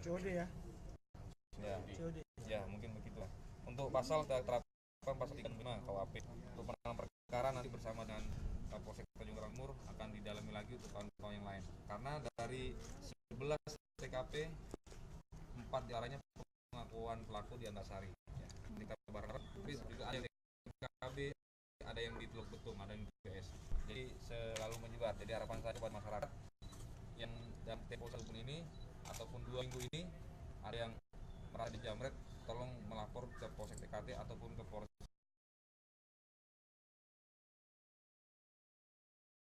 COD ya. Ya, COD. ya mungkin begitulah. Untuk pasal terapkan pasal 35 KUHP. Untuk penanganan perkara nanti bersama dengan Kapolsek Tanjung Karangmur akan didalami lagi untuk kawan-kawan yang lain. Karena dari 11 TKP 4 diantaranya pengakuan pelaku di Antasari. Ya, di Kabar tapi juga ada yang di TKB, ada yang di Teluk Betung, ada yang di PS. Jadi selalu menyebar. Jadi harapan saya buat masyarakat yang dalam tempo 1 bulan ini ataupun 2 minggu ini ada yang merasa dijamret, tolong melapor ke Polsek TKT ataupun ke Polres